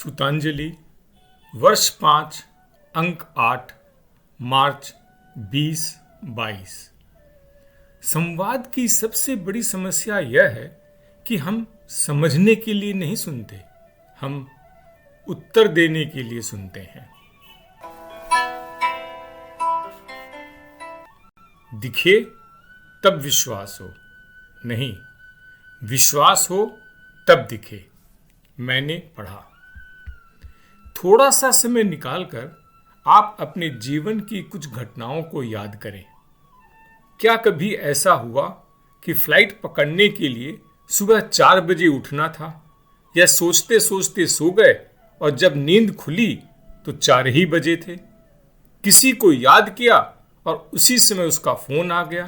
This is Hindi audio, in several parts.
सुतांजलि वर्ष 5 अंक 8 मार्च 2022। संवाद की सबसे बड़ी समस्या यह है कि हम समझने के लिए नहीं सुनते, हम उत्तर देने के लिए सुनते हैं। दिखे तब विश्वास हो, नहीं विश्वास हो तब दिखे। मैंने पढ़ा। थोड़ा सा समय निकालकर आप अपने जीवन की कुछ घटनाओं को याद करें। क्या कभी ऐसा हुआ कि फ्लाइट पकड़ने के लिए सुबह 4 बजे उठना था, या सोचते सोचते सो गए और जब नींद खुली तो 4 ही बजे थे? किसी को याद किया और उसी समय उसका फोन आ गया।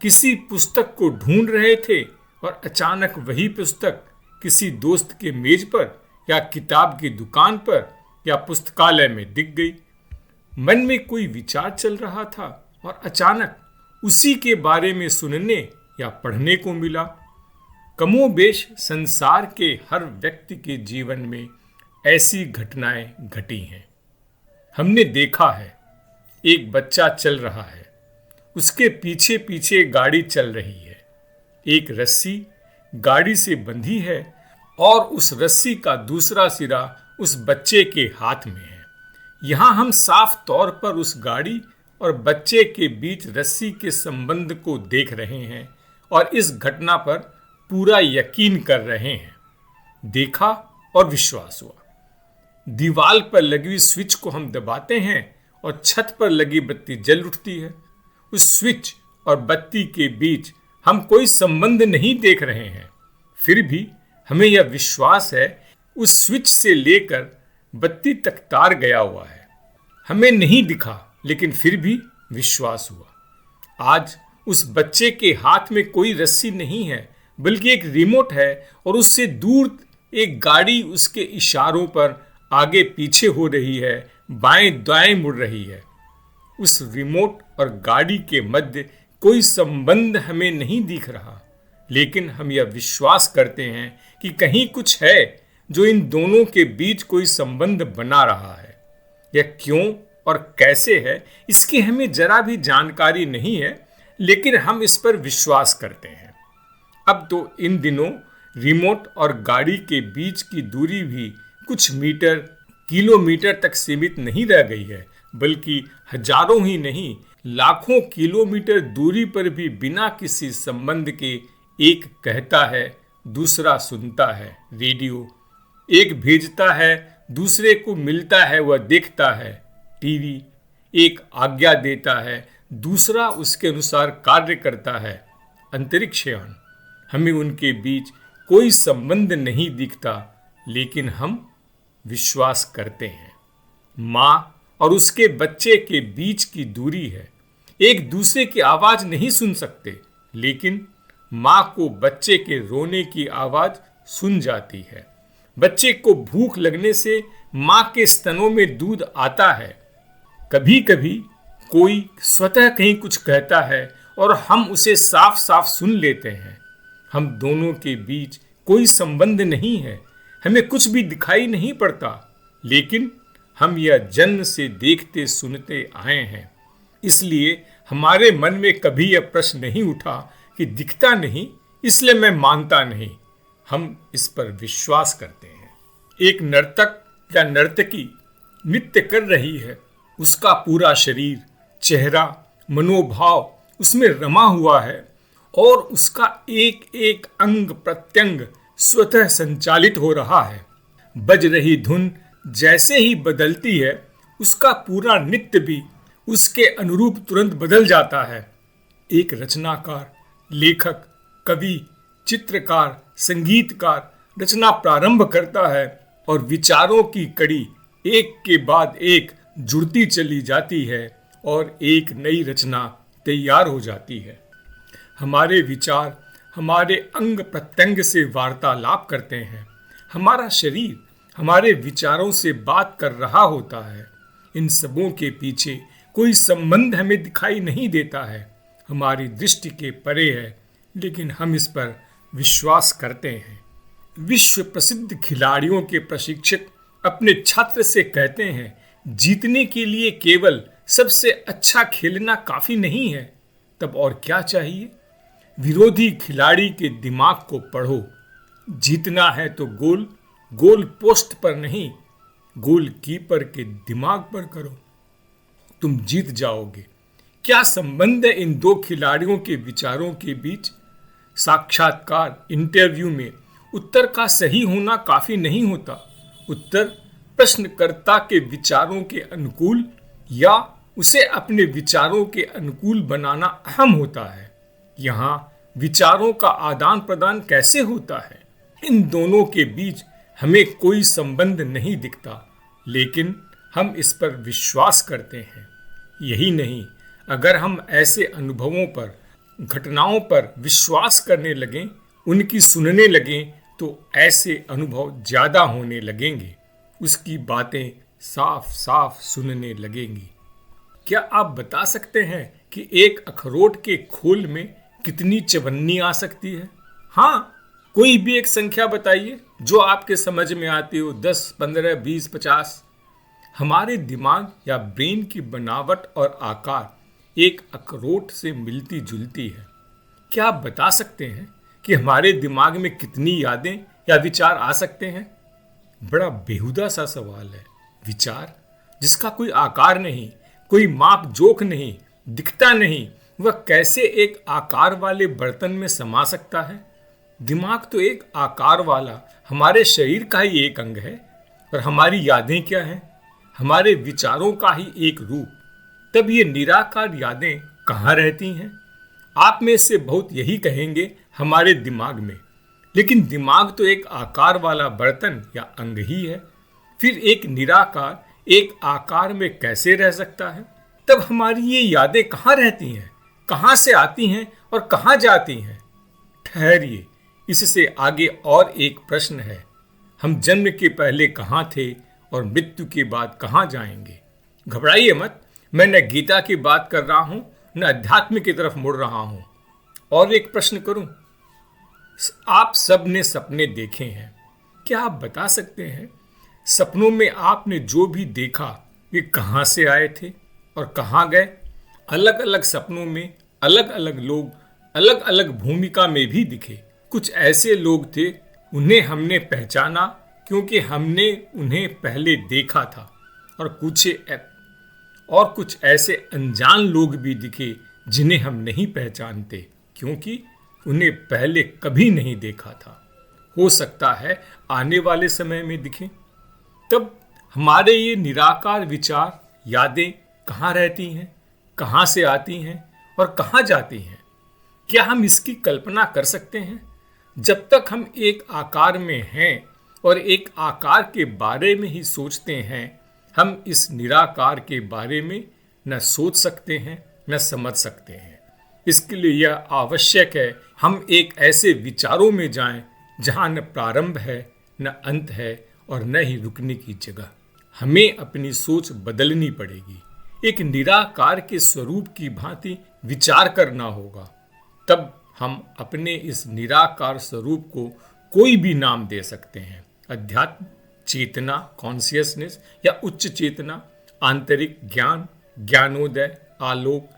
किसी पुस्तक को ढूंढ रहे थे और अचानक वही पुस्तक किसी दोस्त के मेज पर या किताब की दुकान पर या पुस्तकालय में दिख गई। मन में कोई विचार चल रहा था और अचानक उसी के बारे में सुनने या पढ़ने को मिला। कमोबेश संसार के हर व्यक्ति के जीवन में ऐसी घटनाएं घटी हैं। हमने देखा है, एक बच्चा चल रहा है, उसके पीछे पीछे गाड़ी चल रही है। एक रस्सी गाड़ी से बंधी है और उस रस्सी का दूसरा सिरा उस बच्चे के हाथ में है। यहाँ हम साफ तौर पर उस गाड़ी और बच्चे के बीच रस्सी के संबंध को देख रहे हैं और इस घटना पर पूरा यकीन कर रहे हैं। देखा और विश्वास हुआ। दीवार पर लगी हुई स्विच को हम दबाते हैं और छत पर लगी बत्ती जल उठती है। उस स्विच और बत्ती के बीच हम कोई संबंध नहीं देख रहे हैं, फिर भी हमें यह विश्वास है उस स्विच से लेकर बत्ती तक तार गया हुआ है। हमें नहीं दिखा, लेकिन फिर भी विश्वास हुआ। आज उस बच्चे के हाथ में कोई रस्सी नहीं है, बल्कि एक रिमोट है और उससे दूर एक गाड़ी उसके इशारों पर आगे पीछे हो रही है, बाएं दाएं मुड़ रही है। उस रिमोट और गाड़ी के मध्य कोई संबंध हमें नहीं दिख रहा, लेकिन हम यह विश्वास करते हैं कि कहीं कुछ है जो इन दोनों के बीच कोई संबंध बना रहा है। यह क्यों और कैसे है, इसकी हमें जरा भी जानकारी नहीं है, लेकिन हम इस पर विश्वास करते हैं। अब तो इन दिनों रिमोट और गाड़ी के बीच की दूरी भी कुछ मीटर, किलोमीटर तक सीमित नहीं रह गई है, बल्कि हजारों ही नहीं, लाखों किलोमीटर दूरी पर भी बिना किसी संबंध के एक कहता है, दूसरा सुनता है। रेडियो एक भेजता है, दूसरे को मिलता है, वह देखता है। टीवी एक आज्ञा देता है, दूसरा उसके अनुसार कार्य करता है। अंतरिक्ष यान, हमें उनके बीच कोई संबंध नहीं दिखता, लेकिन हम विश्वास करते हैं। माँ और उसके बच्चे के बीच की दूरी है। एक दूसरे की आवाज नहीं सुन सकते, लेकिन माँ को बच्चे के रोने की आवाज सुन जाती है। बच्चे को भूख लगने से माँ के स्तनों में दूध आता है। कभी कभी कोई स्वतः कहीं कुछ कहता है और हम उसे साफ साफ सुन लेते हैं। हम दोनों के बीच कोई संबंध नहीं है, हमें कुछ भी दिखाई नहीं पड़ता, लेकिन हम यह जन्म से देखते सुनते आए हैं। इसलिए हमारे मन में कभी यह प्रश्न नहीं उठा कि दिखता नहीं, इसलिए मैं मानता नहीं। हम इस पर विश्वास करते हैं। एक नर्तक या नर्तकी नृत्य कर रही है, उसका पूरा शरीर, चेहरा, मनोभाव उसमें रमा हुआ है और उसका एक एक अंग प्रत्यंग स्वतः संचालित हो रहा है। बज रही धुन जैसे ही बदलती है, उसका पूरा नृत्य भी उसके अनुरूप तुरंत बदल जाता है। एक रचनाकार, लेखक, कवि, चित्रकार, संगीतकार रचना प्रारंभ करता है और विचारों की कड़ी एक के बाद एक जुड़ती चली जाती है और एक नई रचना तैयार हो जाती है। हमारे विचार हमारे अंग प्रत्यंग से वार्तालाप करते हैं। हमारा शरीर हमारे विचारों से बात कर रहा होता है। इन सबों के पीछे कोई संबंध हमें दिखाई नहीं देता है, हमारी दृष्टि के परे है, लेकिन हम इस पर विश्वास करते हैं। विश्व प्रसिद्ध खिलाड़ियों के प्रशिक्षक अपने छात्र से कहते हैं, जीतने के लिए केवल सबसे अच्छा खेलना काफी नहीं है, तब और क्या चाहिए? विरोधी खिलाड़ी के दिमाग को पढ़ो। जीतना है तो गोल गोल पोस्ट पर नहीं, गोलकीपर के दिमाग पर करो, तुम जीत जाओगे। क्या संबंध है इन दो खिलाड़ियों के विचारों के बीच? साक्षात्कार इंटरव्यू में उत्तर का सही होना काफी नहीं होता। उत्तर प्रश्नकर्ता के विचारों के अनुकूल या उसे अपने विचारों के अनुकूल बनाना अहम होता है। यहाँ विचारों का आदान प्रदान कैसे होता है? इन दोनों के बीच हमें कोई संबंध नहीं दिखता, लेकिन हम इस पर विश्वास करते हैं। यही नहीं, अगर हम ऐसे अनुभवों पर, घटनाओं पर विश्वास करने लगें, उनकी सुनने लगें, तो ऐसे अनुभव ज्यादा होने लगेंगे, उसकी बातें साफ साफ सुनने लगेंगी। क्या आप बता सकते हैं कि एक अखरोट के खोल में कितनी चवन्नी आ सकती है? हाँ, कोई भी एक संख्या बताइए जो आपके समझ में आती हो, 10, 15, 20, 50। हमारे दिमाग या ब्रेन की बनावट और आकार एक अखरोट से मिलती जुलती है। क्या आप बता सकते हैं कि हमारे दिमाग में कितनी यादें या विचार आ सकते हैं? बड़ा बेहुदा सा सवाल है। विचार जिसका कोई आकार नहीं, कोई माप जोख नहीं, दिखता नहीं, वह कैसे एक आकार वाले बर्तन में समा सकता है? दिमाग तो एक आकार वाला हमारे शरीर का ही एक अंग है। और हमारी यादें क्या हैं? हमारे विचारों का ही एक रूप। तब ये निराकार यादें कहाँ रहती हैं? आप में से बहुत यही कहेंगे, हमारे दिमाग में। लेकिन दिमाग तो एक आकार वाला बर्तन या अंग ही है। फिर एक निराकार एक आकार में कैसे रह सकता है? तब हमारी ये यादें कहाँ रहती हैं, कहाँ से आती हैं और कहाँ जाती हैं? ठहरिए, इससे आगे और एक प्रश्न है। हम जन्म के पहले कहाँ थे और मृत्यु के बाद कहाँ जाएंगे? घबराइए मत, मैं न गीता की बात कर रहा हूँ, न अध्यात्म की तरफ मुड़ रहा हूँ। और एक प्रश्न करूँ, आप सब ने सपने देखे हैं। क्या आप बता सकते हैं सपनों में आपने जो भी देखा वे कहाँ से आए थे और कहाँ गए? अलग अलग सपनों में अलग अलग लोग अलग अलग भूमिका में भी दिखे। कुछ ऐसे लोग थे, उन्हें हमने पहचाना क्योंकि हमने उन्हें पहले देखा था, और कुछ ऐसे अनजान लोग भी दिखे जिन्हें हम नहीं पहचानते क्योंकि उन्हें पहले कभी नहीं देखा था। हो सकता है आने वाले समय में दिखें। तब हमारे ये निराकार विचार, यादें कहाँ रहती हैं, कहाँ से आती हैं और कहाँ जाती हैं? क्या हम इसकी कल्पना कर सकते हैं? जब तक हम एक आकार में हैं और एक आकार के बारे में ही सोचते हैं, हम इस निराकार के बारे में न सोच सकते हैं न समझ सकते हैं। इसके लिए यह आवश्यक है हम एक ऐसे विचारों में जाएं जहां न प्रारंभ है, न अंत है और न ही रुकने की जगह। हमें अपनी सोच बदलनी पड़ेगी, एक निराकार के स्वरूप की भांति विचार करना होगा। तब हम अपने इस निराकार स्वरूप को कोई भी नाम दे सकते हैं। अध्यात्म, चेतना, कॉन्शियसनेस या उच्च चेतना, आंतरिक ज्ञान, ज्ञानोदय, आलोक,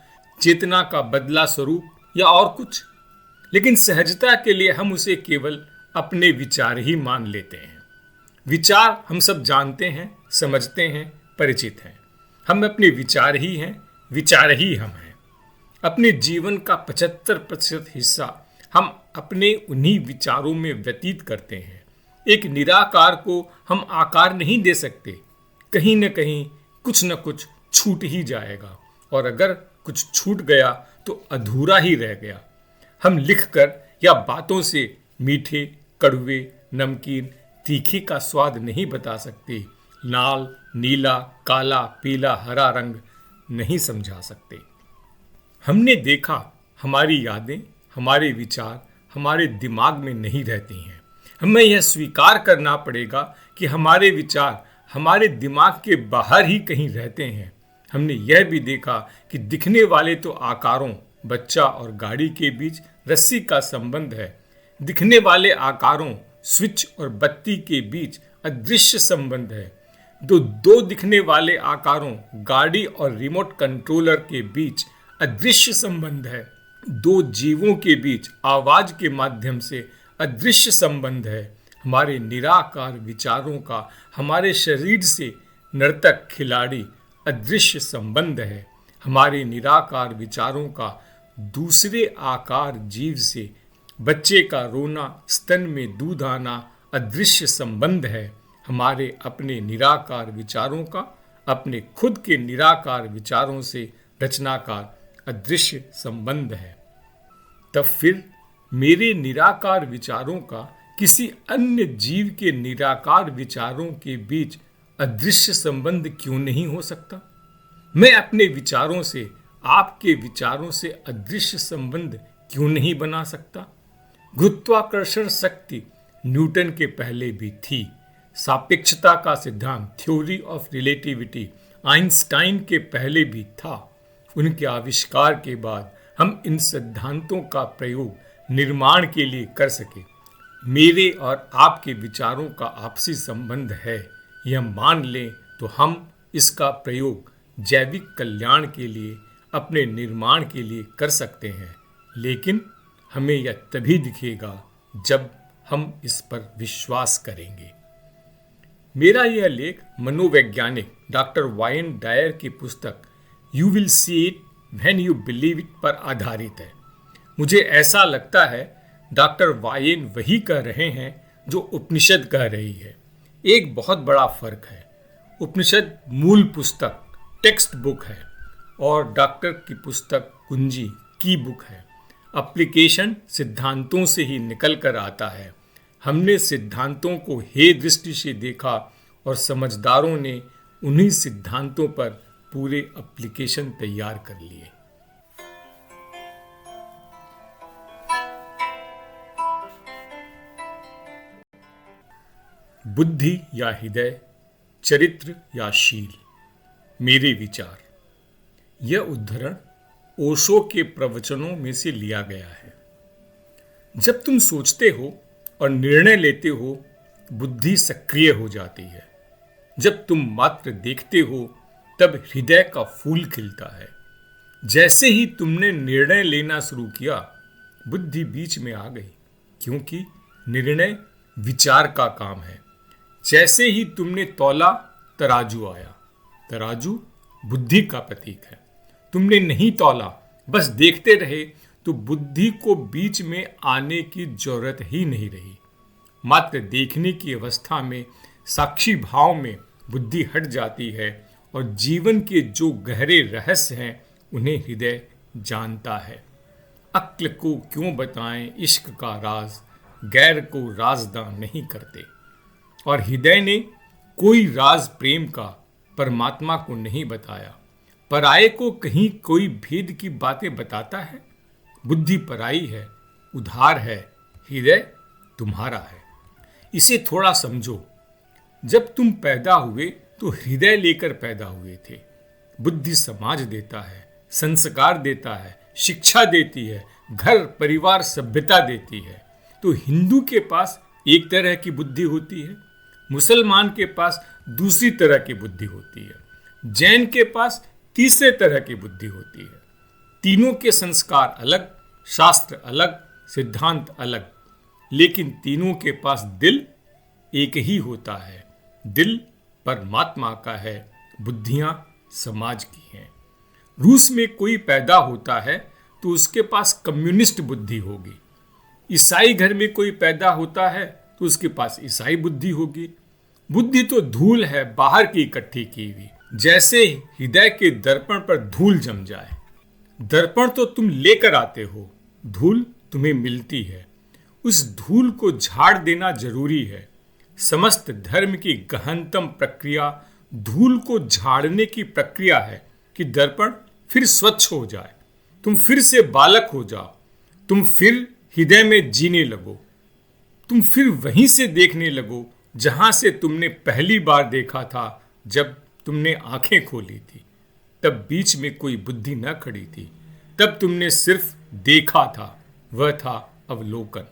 चेतना का बदला स्वरूप या और कुछ। लेकिन सहजता के लिए हम उसे केवल अपने विचार ही मान लेते हैं। विचार हम सब जानते हैं, समझते हैं, परिचित हैं। हम अपने विचार ही हैं, विचार ही हम हैं। अपने जीवन का 75% हिस्सा हम अपने उन्हीं विचारों में व्यतीत करते हैं। एक निराकार को हम आकार नहीं दे सकते। कहीं न कहीं कुछ न कुछ छूट ही जाएगा, और अगर कुछ छूट गया तो अधूरा ही रह गया। हम लिखकर या बातों से मीठे, कड़वे, नमकीन, तीखे का स्वाद नहीं बता सकते। लाल, नीला, काला, पीला, हरा रंग नहीं समझा सकते। हमने देखा हमारी यादें, हमारे विचार हमारे दिमाग में नहीं रहती हैं। हमें यह स्वीकार करना पड़ेगा कि हमारे विचार हमारे दिमाग के बाहर ही कहीं रहते हैं। हमने यह भी देखा कि दिखने वाले तो आकारों, बच्चा और गाड़ी के बीच रस्सी का संबंध है। दिखने वाले आकारों, स्विच और बत्ती के बीच अदृश्य संबंध है। दो दिखने वाले आकारों गाड़ी और रिमोट कंट्रोलर के बीच अदृश्य संबंध है। दो जीवों के बीच आवाज के माध्यम से अदृश्य संबंध है। हमारे निराकार विचारों का हमारे शरीर से नर्तक खिलाड़ी अदृश्य संबंध है। हमारे निराकार विचारों का दूसरे आकार जीव से बच्चे का रोना, स्तन में दूध आना अदृश्य संबंध है। हमारे अपने निराकार विचारों का अपने खुद के निराकार विचारों से रचनाकार अदृश्य संबंध है। तब फिर मेरे निराकार विचारों का किसी अन्य जीव के निराकार विचारों के बीच अदृश्य संबंध क्यों नहीं हो सकता? मैं अपने विचारों से आपके विचारों से अदृश्य संबंध क्यों नहीं बना सकता? गुरुत्वाकर्षण शक्ति न्यूटन के पहले भी थी। सापेक्षता का सिद्धांत थ्योरी ऑफ रिलेटिविटी आइंस्टाइन के पहले भी था। उनके आविष्कार के बाद हम इन सिद्धांतों का प्रयोग निर्माण के लिए कर सके। मेरे और आपके विचारों का आपसी संबंध है, यह मान लें तो हम इसका प्रयोग जैविक कल्याण के लिए, अपने निर्माण के लिए कर सकते हैं। लेकिन हमें यह तभी दिखेगा जब हम इस पर विश्वास करेंगे। मेरा यह लेख मनोवैज्ञानिक डॉक्टर वायन डायर की पुस्तक you will see it when you believe it पर आधारित है। मुझे ऐसा लगता है डॉक्टर वायन वही कह रहे हैं जो उपनिषद कह रही है। एक बहुत बड़ा फर्क है। उपनिषद मूल पुस्तक टेक्स्ट बुक है और डॉक्टर की पुस्तक कुंजी की बुक है। एप्लीकेशन सिद्धांतों से ही निकल कर आता है। हमने सिद्धांतों को हे दृष्टि से देखा और समझदारों ने उन्हीं सिद्धांतों पर पूरे एप्लीकेशन तैयार कर लिए। बुद्धि या हृदय, चरित्र या शील, मेरे विचार। यह उद्धरण ओशो के प्रवचनों में से लिया गया है। जब तुम सोचते हो और निर्णय लेते हो, बुद्धि सक्रिय हो जाती है। जब तुम मात्र देखते हो, तब हृदय का फूल खिलता है। जैसे ही तुमने निर्णय लेना शुरू किया, बुद्धि बीच में आ गई, क्योंकि निर्णय विचार का काम है। जैसे ही तुमने तौला, तराजू आया। तराजू बुद्धि का प्रतीक है। तुमने नहीं तौला, बस देखते रहे, तो बुद्धि को बीच में आने की जरूरत ही नहीं रही। मात्र देखने की अवस्था में, साक्षी भाव में बुद्धि हट जाती है और जीवन के जो गहरे रहस्य हैं उन्हें हृदय जानता है। अक्ल को क्यों बताएं इश्क का राज, गैर को राजदां नहीं करते। और हृदय ने कोई राज प्रेम का परमात्मा को नहीं बताया। पराये को कहीं कोई भेद की बातें बताता है। बुद्धि पराई है, उधार है, हृदय तुम्हारा है। इसे थोड़ा समझो। जब तुम पैदा हुए तो हृदय लेकर पैदा हुए थे। बुद्धि समाज देता है, संस्कार देता है, शिक्षा देती है, घर परिवार सभ्यता देती है। तो हिंदू के पास एक तरह की बुद्धि होती है, मुसलमान के पास दूसरी तरह की बुद्धि होती है, जैन के पास तीसरे तरह की बुद्धि होती है। तीनों के संस्कार अलग, शास्त्र अलग, सिद्धांत अलग, लेकिन तीनों के पास दिल एक ही होता है। दिल परमात्मा का है, बुद्धियां समाज की हैं। रूस में कोई पैदा होता है तो उसके पास कम्युनिस्ट बुद्धि होगी। ईसाई घर में कोई पैदा होता है तो उसके पास ईसाई बुद्धि होगी। बुद्धि तो धूल है, बाहर की इकट्ठी की हुई। जैसे हृदय के दर्पण पर धूल जम जाए। दर्पण तो तुम लेकर आते हो, धूल तुम्हें मिलती है। उस धूल को झाड़ देना जरूरी है। समस्त धर्म की गहनतम प्रक्रिया धूल को झाड़ने की प्रक्रिया है कि दर्पण फिर स्वच्छ हो जाए, तुम फिर से बालक हो जाओ, तुम फिर हृदय में जीने लगो, तुम फिर वहीं से देखने लगो जहां से तुमने पहली बार देखा था जब तुमने आंखें खोली थी। तब बीच में कोई बुद्धि न खड़ी थी, तब तुमने सिर्फ देखा था, वह था अवलोकन।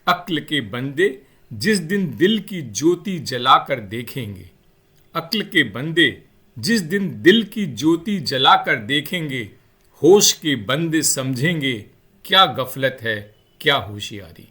अक्ल के बंदे जिस दिन दिल की ज्योति जलाकर देखेंगे, अक्ल के बंदे जिस दिन दिल की ज्योति जलाकर देखेंगे, होश के बंदे समझेंगे क्या गफलत है क्या होशियारी।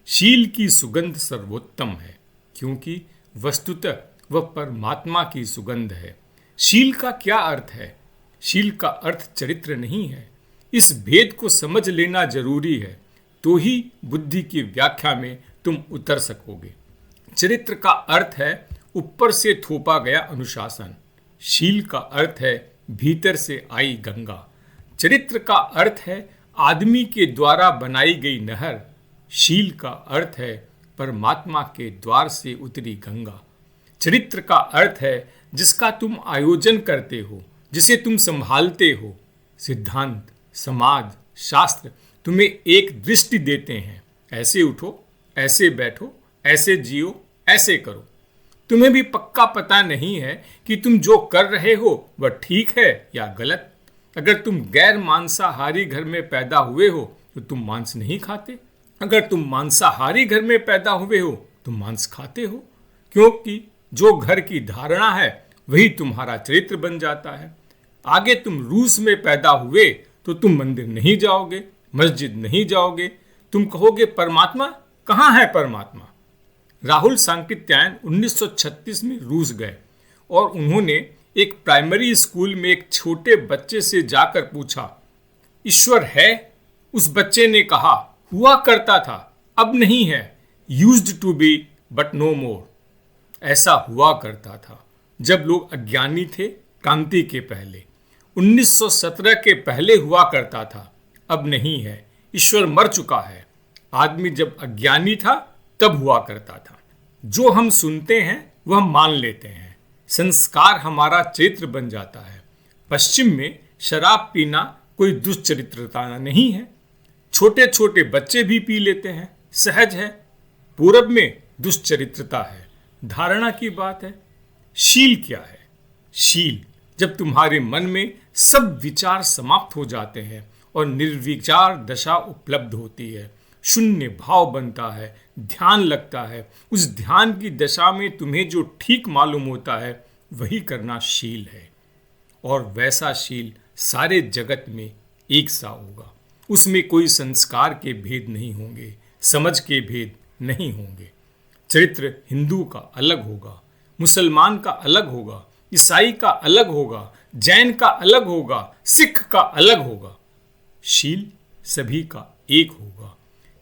शील की सुगंध सर्वोत्तम है, क्योंकि वस्तुतः वह परमात्मा की सुगंध है। शील का क्या अर्थ है? शील का अर्थ चरित्र नहीं है। इस भेद को समझ लेना जरूरी है, तो ही बुद्धि की व्याख्या में तुम उतर सकोगे। चरित्र का अर्थ है ऊपर से थोपा गया अनुशासन। शील का अर्थ है भीतर से आई गंगा। चरित्र का अर्थ है आदमी के द्वारा बनाई गई नहर। शील का अर्थ है परमात्मा के द्वार से उतरी गंगा। चरित्र का अर्थ है जिसका तुम आयोजन करते हो, जिसे तुम संभालते हो। सिद्धांत, समाज, शास्त्र तुम्हें एक दृष्टि देते हैं, ऐसे उठो, ऐसे बैठो, ऐसे जियो, ऐसे करो। तुम्हें भी पक्का पता नहीं है कि तुम जो कर रहे हो वह ठीक है या गलत। अगर तुम गैर मांसाहारी घर में पैदा हुए हो तो तुम मांस नहीं खाते। अगर तुम मांसाहारी घर में पैदा हुए हो तो मांस खाते हो, क्योंकि जो घर की धारणा है वही तुम्हारा चरित्र बन जाता है। आगे तुम रूस में पैदा हुए तो तुम मंदिर नहीं जाओगे, मस्जिद नहीं जाओगे। तुम कहोगे परमात्मा कहाँ है परमात्मा। राहुल सांकृत्यायन 1936 में रूस गए और उन्होंने एक प्राइमरी स्कूल में एक छोटे बच्चे से जाकर पूछा, ईश्वर है? उस बच्चे ने कहा, हुआ करता था, अब नहीं है। Used to be but no more. ऐसा हुआ करता था जब लोग अज्ञानी थे, क्रांति के पहले। 1917 के पहले हुआ करता था, अब नहीं है। ईश्वर मर चुका है। आदमी जब अज्ञानी था तब हुआ करता था। जो हम सुनते हैं वह मान लेते हैं। संस्कार हमारा चरित्र बन जाता है। पश्चिम में शराब पीना कोई दुष्चरित्रता नहीं है। छोटे छोटे बच्चे भी पी लेते हैं, सहज है। पूरब में दुष्चरित्रता है, धारणा की बात है। शील क्या है? शील जब तुम्हारे मन में सब विचार समाप्त हो जाते हैं और निर्विचार दशा उपलब्ध होती है, शून्य भाव बनता है, ध्यान लगता है। उस ध्यान की दशा में तुम्हें जो ठीक मालूम होता है वही करना शील है। और वैसा शील सारे जगत में एक सा होगा। उसमें कोई संस्कार के भेद नहीं होंगे, समझ के भेद नहीं होंगे। चरित्र हिंदू का अलग होगा, मुसलमान का अलग होगा, ईसाई का अलग होगा, जैन का अलग होगा, सिख का अलग होगा। शील सभी का एक होगा।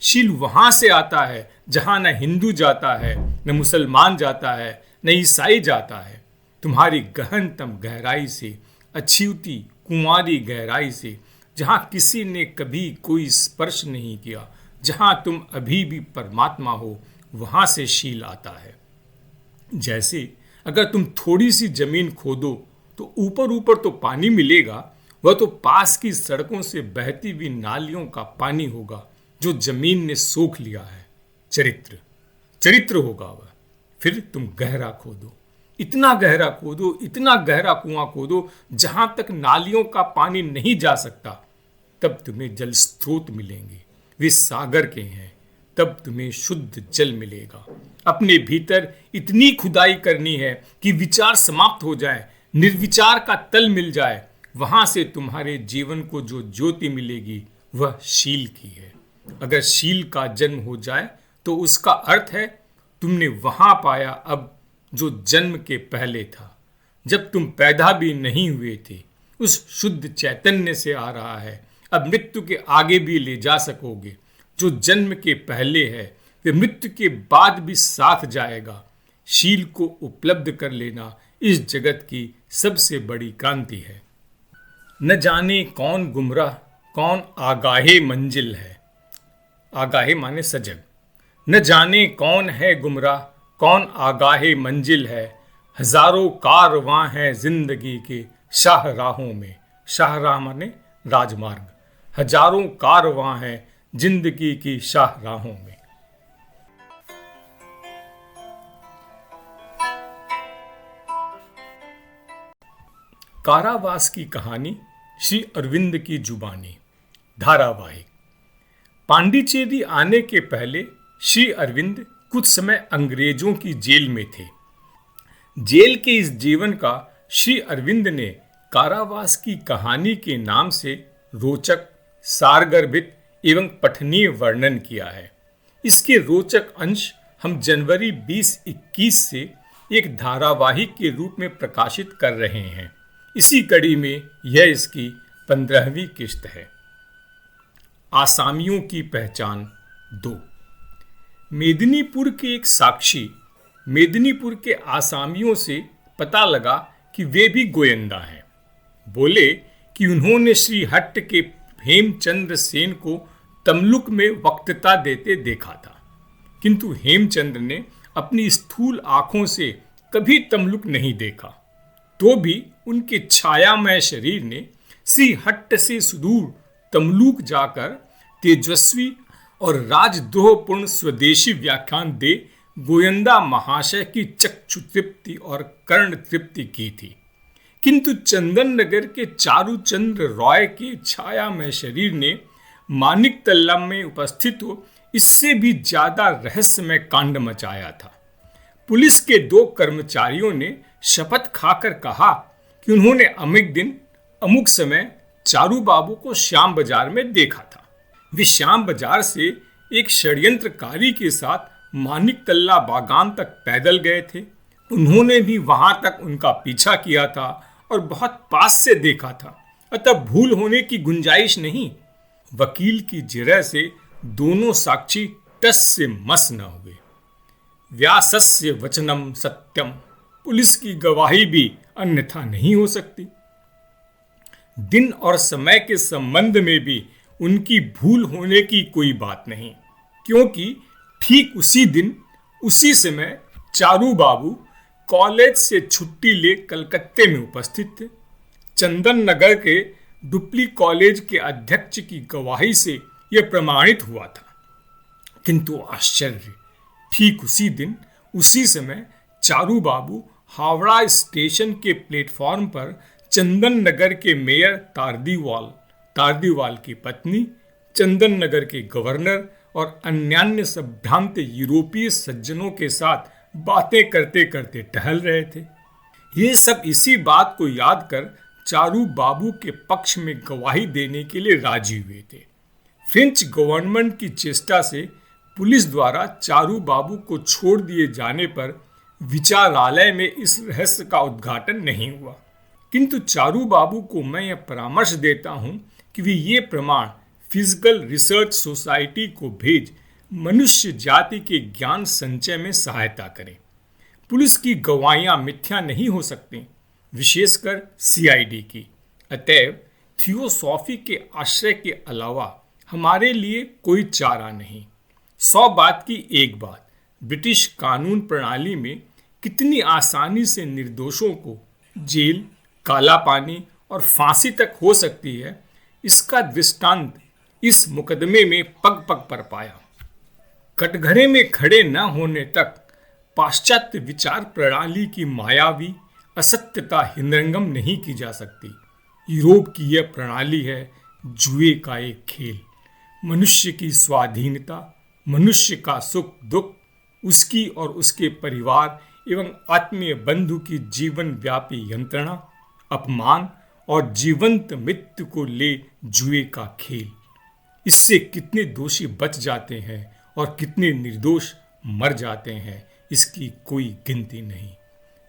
शील वहां से आता है जहां न हिंदू जाता है, न मुसलमान जाता है, न ईसाई जाता है। तुम्हारी गहनतम गहराई से, अछूती कुंवारी गहराई से, जहां किसी ने कभी कोई स्पर्श नहीं किया, जहां तुम अभी भी परमात्मा हो, वहां से शील आता है। जैसे अगर तुम थोड़ी सी जमीन खोदो तो ऊपर ऊपर तो पानी मिलेगा, वह तो पास की सड़कों से बहती हुई नालियों का पानी होगा जो जमीन ने सोख लिया है। चरित्र चरित्र होगा वह। फिर तुम गहरा खोदो, इतना गहरा खोदो, इतना गहरा कुआं खोदो जहां तक नालियों का पानी नहीं जा सकता, तब तुम्हें जल स्रोत मिलेंगे, वे सागर के हैं। तब तुम्हें शुद्ध जल मिलेगा। अपने भीतर इतनी खुदाई करनी है कि विचार समाप्त हो जाए, निर्विचार का तल मिल जाए। वहां से तुम्हारे जीवन को जो ज्योति मिलेगी वह शील की है। अगर शील का जन्म हो जाए तो उसका अर्थ है तुमने वहां पाया अब जो जन्म के पहले था, जब तुम पैदा भी नहीं हुए थे। उस शुद्ध चैतन्य से आ रहा है। अब मृत्यु के आगे भी ले जा सकोगे। जो जन्म के पहले है वे मृत्यु के बाद भी साथ जाएगा। शील को उपलब्ध कर लेना इस जगत की सबसे बड़ी क्रांति है। न जाने कौन गुमराह कौन आगाहे मंजिल है। आगाहे माने सजग। न जाने कौन है गुमराह कौन आगाहे मंजिल है। हजारों कारवां हैं जिंदगी के शाहराहों में। शाहराह माने राजमार्ग। हजारों कारवां हैं जिंदगी की शाहराहों में। कारावास की कहानी श्री अरविंद की जुबानी। धारावाहिक। पांडिचेरी आने के पहले श्री अरविंद कुछ समय अंग्रेजों की जेल में थे। जेल के इस जीवन का श्री अरविंद ने कारावास की कहानी के नाम से रोचक, सारगर्भित एवं पठनीय वर्णन किया है। इसके रोचक अंश हम जनवरी 2021 से एक धारावाहिक के रूप में प्रकाशित कर रहे हैं। इसी कड़ी में यह इसकी 15वीं किस्त है। आसामियों की पहचान 2। मेदिनीपुर के एक साक्षी मेदिनीपुर के आसामियों से पता लगा कि वे भी गोयंदा हैं। बोले कि उन्होंने श्री हट्ट के हेमचंद्र सेन को तमलुक में वक्तृता देते देखा था, किंतु हेमचंद्र ने अपनी स्थूल आंखों से कभी तमलुक नहीं देखा। तो भी उनके छायामय शरीर ने श्री हट्ट से सुदूर तमलुक जाकर तेजस्वी और राजद्रोहपूर्ण स्वदेशी व्याख्यान दे गोयंदा महाशय की चक्षु तृप्ति और कर्ण तृप्ति की थी। किंतु चंदन नगर के चारुचंद्र रॉय के छायामय शरीर ने मानिक तल्ला में उपस्थित हो इससे भी ज्यादा रहस्यमय कांड मचाया था। पुलिस के 2 कर्मचारियों ने शपथ खाकर कहा कि उन्होंने अमुक दिन अमुक समय चारू बाबू को श्याम बाजार में देखा था। वे श्याम बाजार से एक षड्यंत्रकारी के साथ मानिक तल्ला बागान तक पैदल गए थे। उन्होंने भी वहां तक उनका पीछा किया था और बहुत पास से देखा था, अतः भूल होने की गुंजाइश नहीं। वकील की जिरह से दोनों साक्षी टस से मस न हुए। व्यासस्य वचनम सत्यम, पुलिस की गवाही भी अन्यथा नहीं हो सकती। दिन और समय के संबंध में भी उनकी भूल होने की कोई बात नहीं, क्योंकि ठीक उसी दिन उसी समय चारू बाबू कॉलेज से छुट्टी ले कलकत्ते में उपस्थित थे। चंदन नगर के डुप्ली कॉलेज के अध्यक्ष की गवाही से यह प्रमाणित हुआ था। किंतु आश्चर्य, ठीक उसी दिन उसी समय चारू बाबू हावड़ा स्टेशन के प्लेटफॉर्म पर चंदन नगर के मेयर तारदीवाल की पत्नी, चंदन नगर के गवर्नर और अन्यान्य सभ्रांत यूरोपीय सज्जनों के साथ बातें करते करते टहल रहे थे। ये सब इसी बात को याद कर चारू बाबू के पक्ष में गवाही देने के लिए राजी हुए थे। फ्रेंच गवर्नमेंट की चेष्टा से पुलिस द्वारा चारू बाबू को छोड़ दिए जाने पर विचारालय में इस रहस्य का उद्घाटन नहीं हुआ। किंतु चारू बाबू को मैं यह परामर्श देता हूं कि वे ये प्रमाण फिजिकल रिसर्च सोसाइटी को भेज मनुष्य जाति के ज्ञान संचय में सहायता करें। पुलिस की गवाहियां मिथ्या नहीं हो सकती, विशेषकर सीआईडी की। अतएव थियोसॉफी के आश्रय के अलावा हमारे लिए कोई चारा नहीं। 100 बात की एक बात, ब्रिटिश कानून प्रणाली में कितनी आसानी से निर्दोषों को जेल, काला पानी और फांसी तक हो सकती है, इसका दृष्टांत इस मुकदमे में पग पग पर पाया। कटघरे में खड़े न होने तक पाश्चात्य विचार प्रणाली की मायावी असत्यता हृदयंगम नहीं की जा सकती। यूरोप की यह प्रणाली है जुए का एक खेल। मनुष्य की स्वाधीनता, मनुष्य का सुख दुख, उसकी और उसके परिवार एवं आत्मीय बंधु की जीवन व्यापी यंत्रणा, अपमान और जीवंत मृत्यु को ले जुए का खेल। इससे कितने दोषी बच जाते हैं और कितने निर्दोष मर जाते हैं, इसकी कोई गिनती नहीं।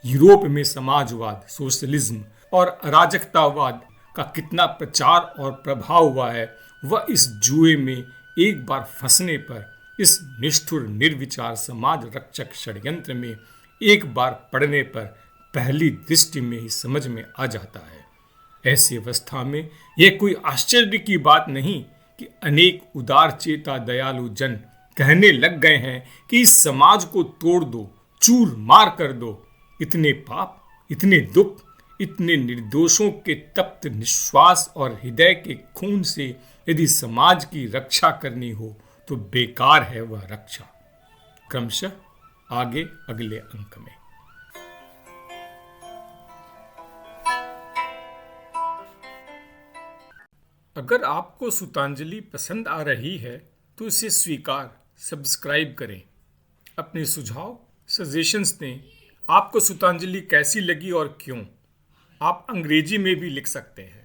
यूरोप में समाजवाद, सोशलिज्म और अराजकतावाद का कितना प्रचार और प्रभाव हुआ है, वह इस जुए में एक बार फंसने पर, इस निष्ठुर निर्विचार समाज रक्षक षड्यंत्र में एक बार पड़ने पर पहली दृष्टि में ही समझ में आ जाता है। ऐसी अवस्था में यह कोई आश्चर्य की बात नहीं कि अनेक उदार चेता दयालु जन कहने लग गए हैं कि इस समाज को तोड़ दो, चूर मार कर दो। इतने पाप, इतने दुख, इतने निर्दोषों के तप्त निश्वास और हृदय के खून से यदि समाज की रक्षा करनी हो तो बेकार है वह रक्षा। क्रमशः आगे अगले अंक में। अगर आपको सुतांजलि पसंद आ रही है तो इसे स्वीकार, सब्सक्राइब करें। अपने सुझाव, सजेशंस दें। आपको श्रुतांजलि कैसी लगी और क्यों? आप अंग्रेजी में भी लिख सकते हैं।